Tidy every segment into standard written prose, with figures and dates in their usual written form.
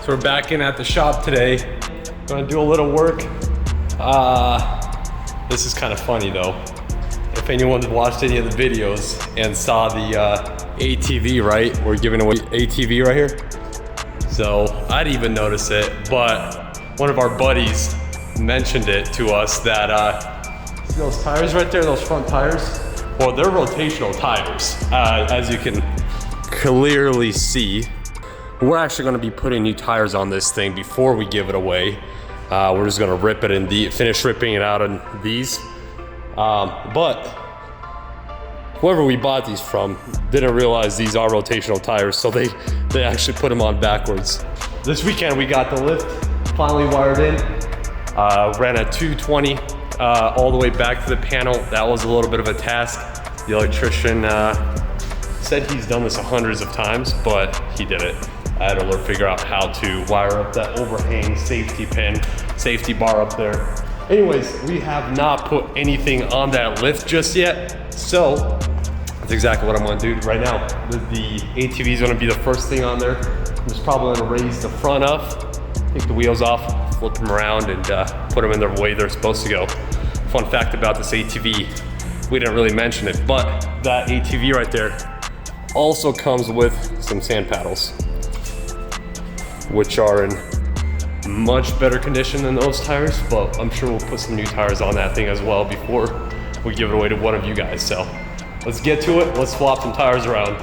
So we're back in at the shop today. Gonna do a little work. This is kind of funny though. If anyone watched any of the videos and saw the ATV, right? We're giving away ATV right here. So I didn't even notice it, but one of our buddies mentioned it to us that, see those tires right there, those front tires? Well, they're rotational tires, as you can clearly see. We're actually gonna be putting new tires on this thing before we give it away. We're just gonna rip it and finish ripping it out on these. But whoever we bought these from didn't realize these are rotational tires, so they actually put them on backwards. This weekend we got the lift finally wired in. Ran a 220 all the way back to the panel. That was a little bit of a task. The electrician said he's done this hundreds of times, but he did it. I had to figure out how to wire up that overhang safety pin, safety bar up there. Anyways, we have not put anything on that lift just yet, so that's exactly what I'm gonna do right now. The ATV is gonna be the first thing on there. I'm just probably gonna raise the front up, take the wheels off, flip them around, and put them in the way they're supposed to go. Fun fact about this ATV, we didn't really mention it, but that ATV right there also comes with some sand paddles, which are in much better condition than those tires, but I'm sure we'll put some new tires on that thing as well before we give it away to one of you guys. So let's get to it. Let's swap some tires around.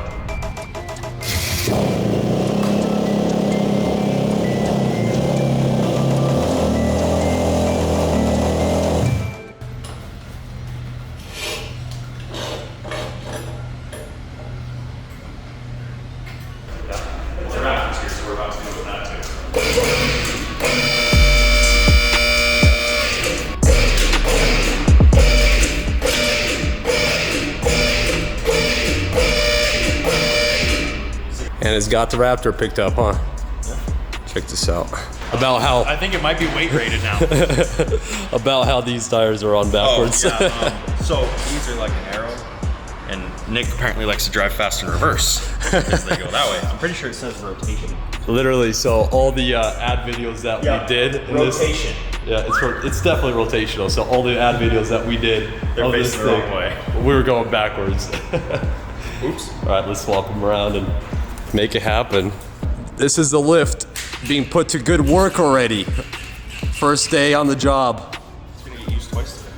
And it's got the Raptor picked up, huh? Yeah. Check this out. About how I think it might be weight rated now. about how these tires are on backwards. Oh, yeah, so these are like an arrow, and Nick apparently likes to drive fast in reverse because they go that way. I'm pretty sure it says rotation. Literally, so all the ad videos that we did in rotation. It's definitely rotational. So all the ad videos that we did, they're facing the wrong way. We were going backwards. Oops. All right, let's swap them around and make it happen. This is the lift being put to good work already. First day on the job. It's gonna get used twice today.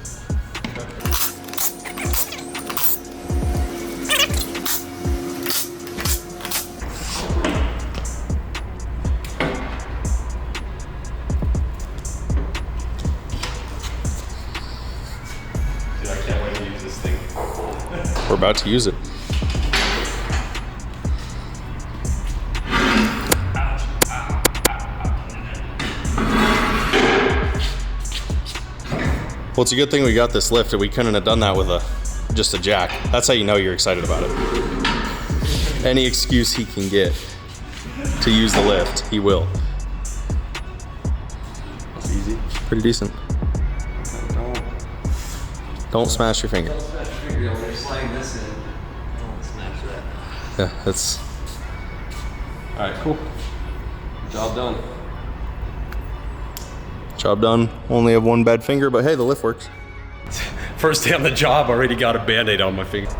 Dude, I can't wait to use this thing. We're about to use it. Well, it's a good thing we got this lift, and we couldn't have done that with just a jack. That's how you know you're excited about it. Any excuse he can get to use the lift, he will. That's easy. Pretty decent. Don't smash your finger. Don't smash your finger when you're sliding this in. Don't smash that. Yeah, that's... All right, cool. Job done. Job done. Only have one bad finger, but hey, the lift works. First day on the job, already got a Band-Aid on my finger.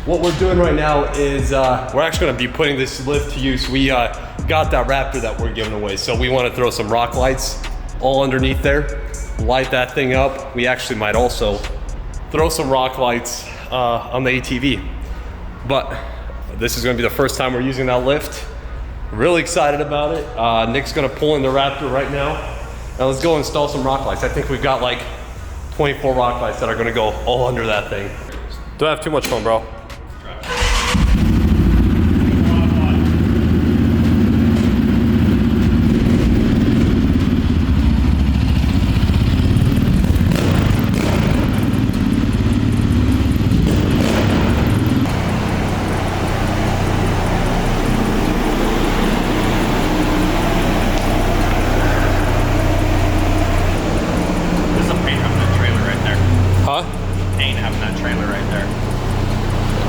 What we're doing right now is we're actually gonna be putting this lift to use. We got that Raptor that we're giving away, so we wanna throw some rock lights all underneath there, light that thing up. We actually might also throw some rock lights on the ATV. But this is gonna be the first time we're using that lift. Really excited about it. Nick's gonna pull in the Raptor right now. Now let's go install some rock lights. I think we've got like 24 rock lights that are gonna go all under that thing. Don't have too much fun, bro.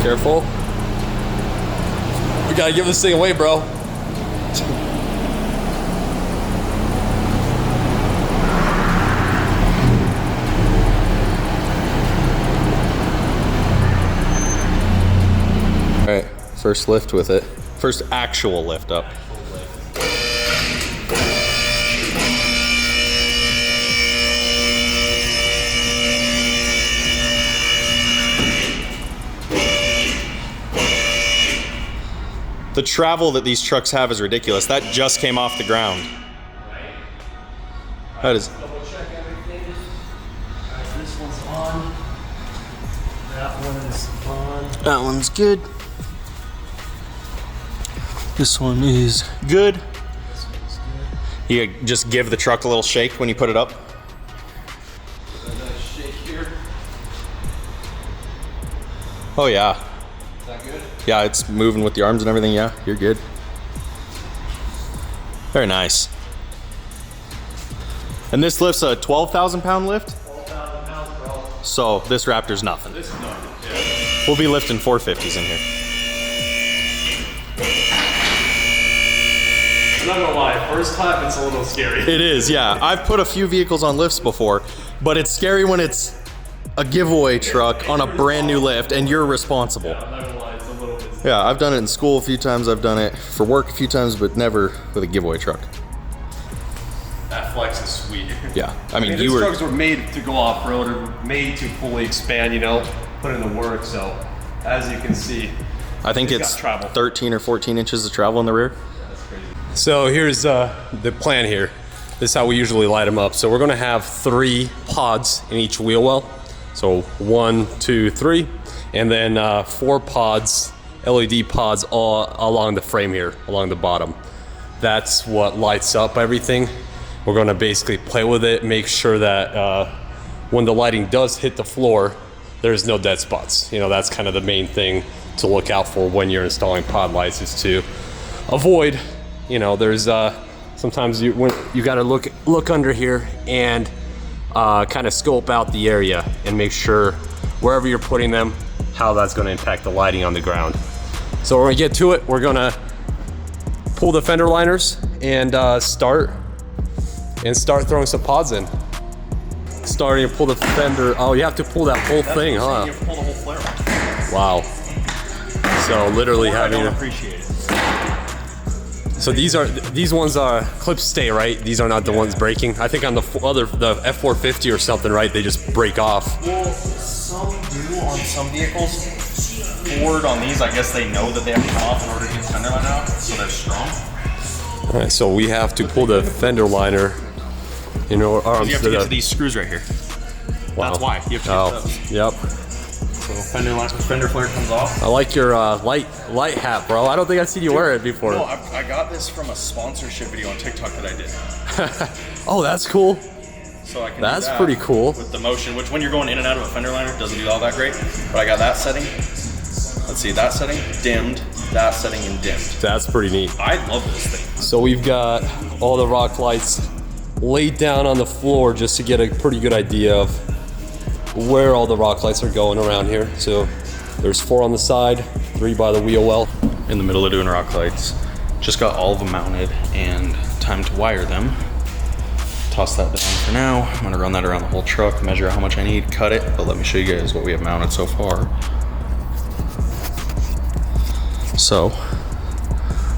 Careful. We gotta give this thing away, bro. First lift with it. First actual lift up. The travel that these trucks have is ridiculous. That just came off the ground. That is. Double check everything. Alright, this one's on. That one is on. That one's good. This one is good. This one's good. You just give the truck a little shake when you put it up. Nice shake here. Oh yeah. Is that good? Yeah, it's moving with the arms and everything. Yeah, you're good. Very nice. And this lift's a 12,000 pound lift? 12,000 pounds, bro. So this Raptor's nothing. This is nothing. Yeah. We'll be lifting 450s in here. I'm not gonna lie, first time it's a little scary. It is, yeah. I've put a few vehicles on lifts before, but it's scary when it's a giveaway truck on a brand new lift and you're responsible. Yeah, I'm not gonna lie, it's a little bit scary. Yeah, I've done it in school a few times. I've done it for work a few times, but never with a giveaway truck. That flex is sweet. Yeah, I mean these trucks were made to go off-road, or made to fully expand, you know, put in the work. So, as you can see, I think it's 13 or 14 inches of travel in the rear. that's crazy. So here's the plan here. This is how we usually light them up. So we're gonna have 3 pods in each wheel well. So 1, 2, 3, and then 4 pods, LED pods all along the frame here, along the bottom. That's what lights up everything. We're gonna basically play with it, make sure that when the lighting does hit the floor, there's no dead spots. You know, that's kind of the main thing to look out for when you're installing pod lights, is to avoid, you know, there's sometimes you gotta look under here and kind of scope out the area and make sure wherever you're putting them, how that's gonna impact the lighting on the ground. So we're gonna get to it. We're gonna pull the fender liners and start throwing some pods in. Starting to pull the fender. Oh, you have to pull that whole thing, huh? You have to pull the whole flare off. Wow. So literally having. I don't appreciate it. So these ones are clips stay, right? These are not the ones breaking. I think on the F450 or something, right? They just break off. Well, some do on some vehicles. Ford on these, I guess they know that they have to come off in order to get the fender liner out, so they're strong. All right, so we have to pull the fender liner. You know, arms. You have to get to these screws right here. Wow. That's why you have to get those. Yep. So fender flare comes off. I like your light hat, bro. I don't think I've seen you wear it before. No, I got this from a sponsorship video on TikTok that I did. Oh, that's cool. So I can That's do that pretty cool. with the motion, which when you're going in and out of a fender liner, doesn't do all that great. But I got that setting. Let's see, that setting, dimmed, that setting, and dimmed. That's pretty neat. I love this thing. So we've got all the rock lights laid down on the floor just to get a pretty good idea of where all the rock lights are going around here. So there's 4 on the side, 3 by the wheel well. In the middle of doing rock lights. Just got all of them mounted and time to wire them. Toss that down for now. I'm gonna run that around the whole truck, measure how much I need, cut it, but let me show you guys what we have mounted so far. So,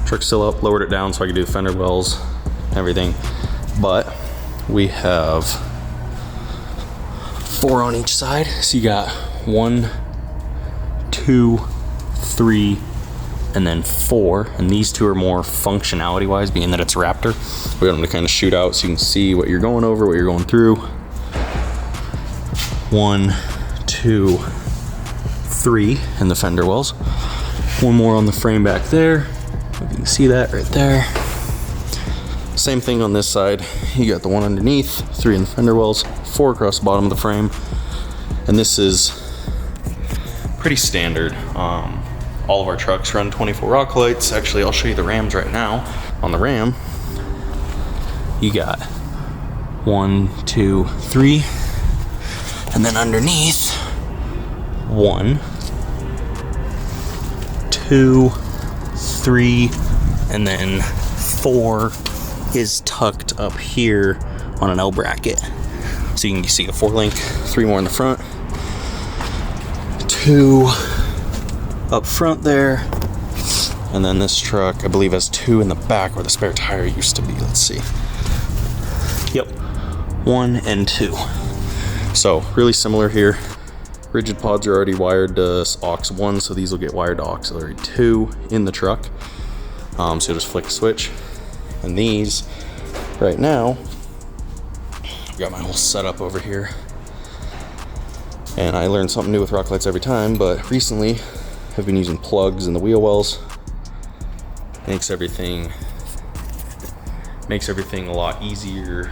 truck's still up, lowered it down so I can do the fender wells, everything. But we have 4 on each side. So you got 1, 2, 3, and then 4. And these 2 are more functionality wise, being that it's Raptor. We got them to kind of shoot out so you can see what you're going over, what you're going through. 1, 2, 3 in the fender wells. 1 more on the frame back there. If you can see that right there. Same thing on this side. You got the 1 underneath, 3 in the fender wells, 4 across the bottom of the frame. And this is pretty standard. All of our trucks run 24 rock lights. Actually, I'll show you the Rams right now. On the Ram, you got 1, 2, 3. And then underneath, 1, 2, 3, and then 4 is tucked up here on an L bracket. So you can see a 4-link, 3 more in the front, 2 up front there, And then this truck, I believe, has 2 in the back where the spare tire used to be. Let's see. Yep, 1 and 2. So really similar here. Rigid pods are already wired to aux 1, so these will get wired to auxiliary 2 in the truck. So you'll just flick a switch. And these, right now, I've got my whole setup over here. And I learn something new with rock lights every time, but recently I've been using plugs in the wheel wells. Makes everything a lot easier.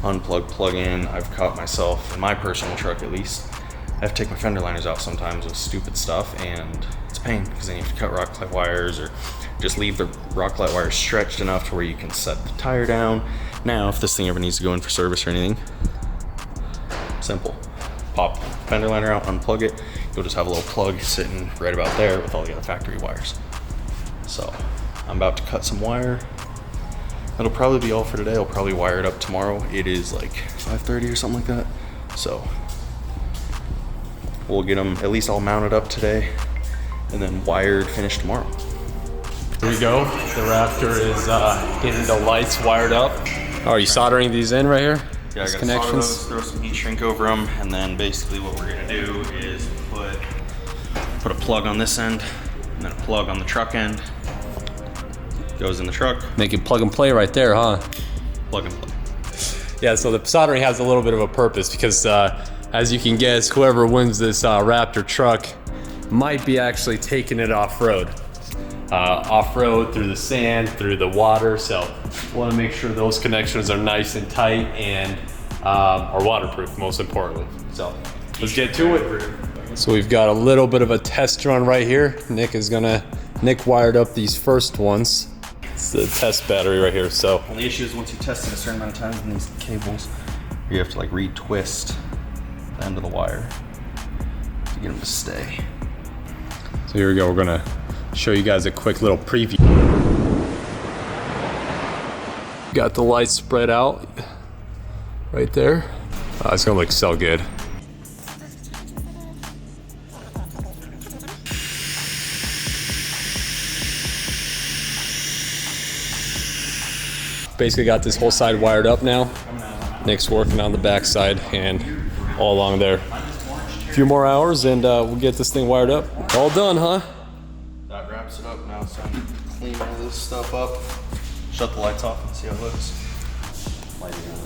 Unplug, plug in. I've caught myself, in my personal truck at least, I have to take my fender liners out sometimes with stupid stuff, and it's a pain because then you have to cut rock light wires or just leave the rock light wires stretched enough to where you can set the tire down. Now, if this thing ever needs to go in for service or anything, simple. Pop fender liner out, unplug it. You'll just have a little plug sitting right about there with all the other factory wires. So I'm about to cut some wire. That'll probably be all for today. I'll probably wire it up tomorrow. It is like 5:30 or something like that. So we'll get them at least all mounted up today and then wired, finished tomorrow. Here we go. The Raptor is getting the lights wired up. Oh, are you soldering these in right here? Yeah, I gotta solder those, throw some heat shrink over them, and then basically what we're gonna do is put a plug on this end, and then a plug on the truck end. Goes in the truck. Make it plug and play right there, huh? Plug and play. Yeah, so the soldering has a little bit of a purpose because as you can guess, whoever wins this Raptor truck might be actually taking it off-road. Off-road through the sand, through the water, so want to make sure those connections are nice and tight and are waterproof, most importantly. So let's get to it. So we've got a little bit of a test run right here. Nick wired up these first ones. It's the test battery right here. So the issue is once you test it a certain amount of times in these cables, you have to like retwist the end of the wire to get them to stay. So here we go. We're gonna show you guys a quick little preview. Got the lights spread out right there. It's gonna look so good. Basically got this whole side wired up now. Nick's working on the back side and all along there. A few more hours and we'll get this thing wired up. All done, huh? That wraps it up. Now it's time to clean all this stuff up. Shut the lights off and see how it looks. Lighting on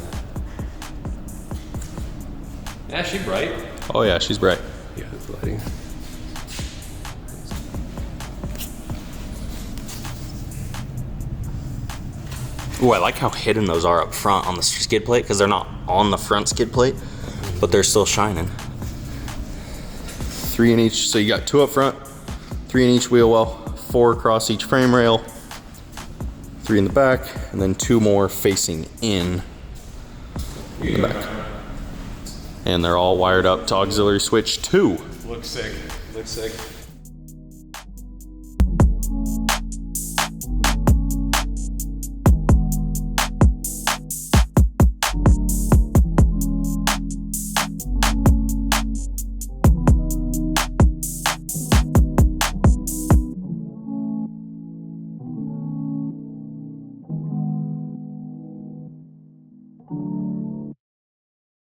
there. Yeah, she's bright. Oh yeah, she's bright. Yeah, it's lighting. Ooh, I like how hidden those are up front on the skid plate because they're not on the front skid plate, but they're still shining. 3 in each, so you got 2 up front, 3 in each wheel well, 4 across each frame rail, 3 in the back, and then 2 more facing in the back. And they're all wired up to auxiliary switch 2. Looks sick, looks sick.